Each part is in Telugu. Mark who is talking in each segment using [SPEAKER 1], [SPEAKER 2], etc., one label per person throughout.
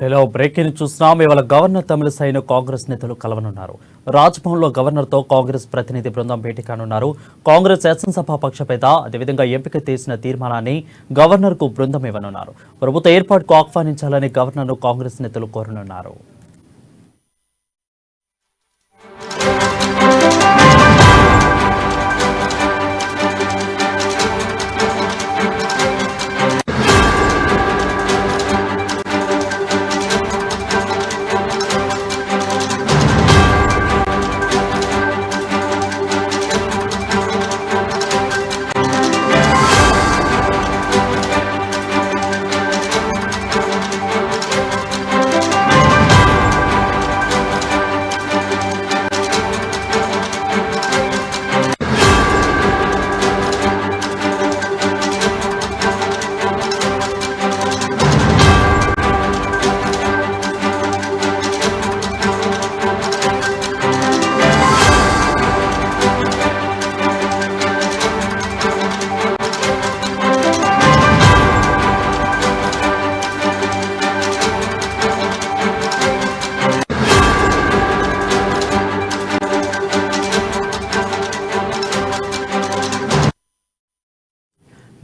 [SPEAKER 1] హలో బ్రేకింగ్ చూస్తున్నాం. ఇవాళ గవర్నర్ తమిళిసైను కాంగ్రెస్ నేతలు కలవనున్నారు. రాజ్భవన్లో గవర్నర్తో కాంగ్రెస్ ప్రతినిధి బృందం భేటీ కానున్నారు. కాంగ్రెస్ శాసనసభ పక్షపేత అదేవిధంగా ఎంపిక చేసిన తీర్మానాన్ని గవర్నర్కు బృందం ఇవ్వనున్నారు. ప్రభుత్వ ఏర్పాటుకు ఆహ్వానించాలని గవర్నర్ను కాంగ్రెస్ నేతలు కోరనున్నారు.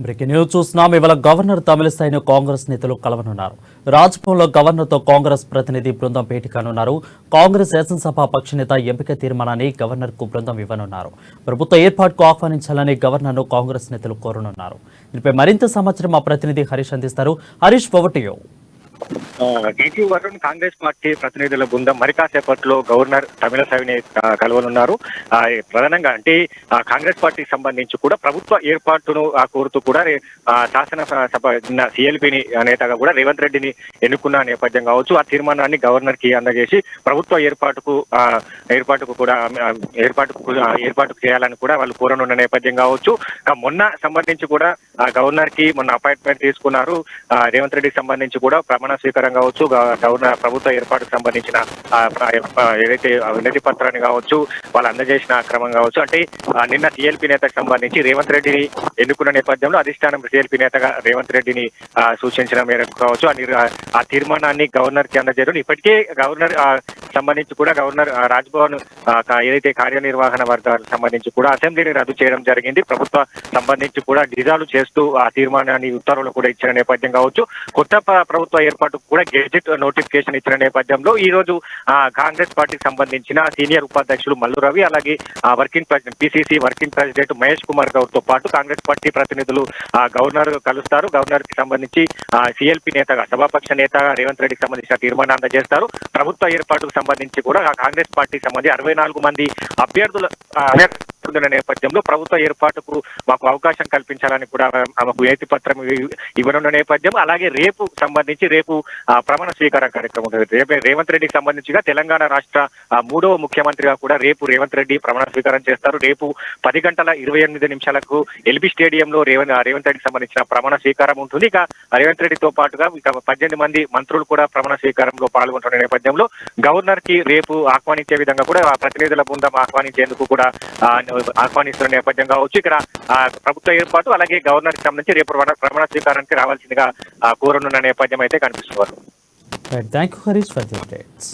[SPEAKER 1] బ్రేకింగ్ న్యూస్ చూస్తున్నాం. ఇవాళ గవర్నర్ తమిళిసైను కాంగ్రెస్ నేతలు కలవనున్నారు. రాజ్భవన్లో గవర్నర్తో కాంగ్రెస్ ప్రతినిధి బృందం భేటీ కానున్నారు. కాంగ్రెస్ శాసనసభ పక్షనేత ఎంపిక తీర్మానాన్ని గవర్నర్కు బృందం ఇవ్వనున్నారు. ప్రభుత్వ ఏర్పాటుకు ఆహ్వానించాలని గవర్నర్ను కాంగ్రెస్ నేతలు కోరనున్నారు. దీనిపై మరింత సమాచారం మా ప్రతినిధి హరీష్ అందిస్తారు. Harish, over.
[SPEAKER 2] TT Varun Congress party ప్రతినిధుల బృందం మరి కాసేపట్లో గవర్నర్ తమిళిసైని కలవనున్నారు. ప్రధానంగా అంటే కాంగ్రెస్ పార్టీకి సంబంధించి కూడా ప్రభుత్వ ఏర్పాటును కోరుతూ కూడా శాసనసభ సిఎల్పిని నేతగా కూడా రేవంత్ రెడ్డిని ఎన్నుకున్న నేపథ్యం కావచ్చు. ఆ తీర్మానాన్ని గవర్నర్ కి అందజేసి ప్రభుత్వ ఏర్పాటుకు చేయాలని కూడా వాళ్ళు కోరనున్న నేపథ్యం కావచ్చు. మొన్న సంబంధించి కూడా గవర్నర్ కి మొన్న అపాయింట్మెంట్ తీసుకున్నారు. రేవంత్ రెడ్డికి సంబంధించి కూడా ప్రమాణ స్వీకారం కావచ్చు, గవర్నర్ ప్రభుత్వ ఏర్పాటుకు సంబంధించిన ఏదైతే వినతి పత్రాన్ని కావచ్చు వాళ్ళు అందజేసిన క్రమం కావచ్చు. అంటే నిన్న సిఎల్పి నేతకు సంబంధించి రేవంత్ రెడ్డిని ఎన్నుకున్న నేపథ్యంలో అధిష్టానం సిఎల్పి నేతగా రేవంత్ రెడ్డిని సూచించిన మేరకు కావచ్చు ఆ తీర్మానాన్ని గవర్నర్ కి అందజేయడం. ఇప్పటికే గవర్నర్ సంబంధించి కూడా గవర్నర్ రాజ్భవన్ ఏదైతే కార్యనిర్వహణ వర్గాలకు సంబంధించి కూడా అసెంబ్లీని రద్దు చేయడం జరిగింది. ప్రభుత్వ సంబంధించి కూడా డిజాల్వ్ చేస్తూ ఆ తీర్మానాన్ని ఉత్తర్వులు కూడా ఇచ్చిన నేపథ్యం కావచ్చు. కొత్త ప్రభుత్వ ఏర్పాటుకు కూడా గెజెట్ నోటిఫికేషన్ ఇచ్చిన నేపథ్యంలో ఈ రోజు కాంగ్రెస్ పార్టీకి సంబంధించిన సీనియర్ ఉపాధ్యక్షులు మల్లు రవి అలాగే working president PCC working president Mahesh Kumar Goud తో పాటు కాంగ్రెస్ పార్టీ ప్రతినిధులు గవర్నర్ కలుస్తారు. గవర్నర్ కి సంబంధించి సిఎల్పి నేతగా సభాపక్ష నేతగా రేవంత్ రెడ్డికి సంబంధించిన తీర్మానం అందజేస్తారు. ప్రభుత్వ ఏర్పాటుకు సంబంధించి కూడా కాంగ్రెస్ పార్టీకి సంబంధించి 64 మంది అభ్యర్థుల నేపథ్యంలో ప్రభుత్వ ఏర్పాటుకు మాకు అవకాశం కల్పించాలని కూడా ఆమెకు వినతి పత్రం ఇవ్వనున్న నేపథ్యం. అలాగే రేపు ప్రమాణ స్వీకారం కార్యక్రమం ఉంటుంది. రేవంత్ రెడ్డికి సంబంధించిగా తెలంగాణ రాష్ట్ర 3వ ముఖ్యమంత్రిగా కూడా రేపు రేవంత్ రెడ్డి ప్రమాణ స్వీకారం చేస్తారు. రేపు 10:28 ఎల్బీ స్టేడియంలో రేవంత్ రెడ్డికి సంబంధించిన ప్రమాణ స్వీకారం ఉంటుంది. ఇక రేవంత్ రెడ్డితో పాటుగా ఇక 18 మంది మంత్రులు కూడా ప్రమాణ స్వీకారంలో పాల్గొంటున్న నేపథ్యంలో గవర్నర్ కి రేపు ఆహ్వానించే విధంగా కూడా ప్రతినిధుల బృందం ఆహ్వానించేందుకు కూడా ఆహ్వానిస్తున్న నేపథ్యం కావచ్చు. ఇక్కడ ప్రభుత్వ ఏర్పాటు అలాగే గవర్నర్ కి సంబంధించి రేపు ప్రమాణ స్వీకారానికి రావాల్సిందిగా కోరనున్న నేపథ్యం అయితే కనిపిస్తున్నారు.
[SPEAKER 1] Thank you, Harish, for the updates.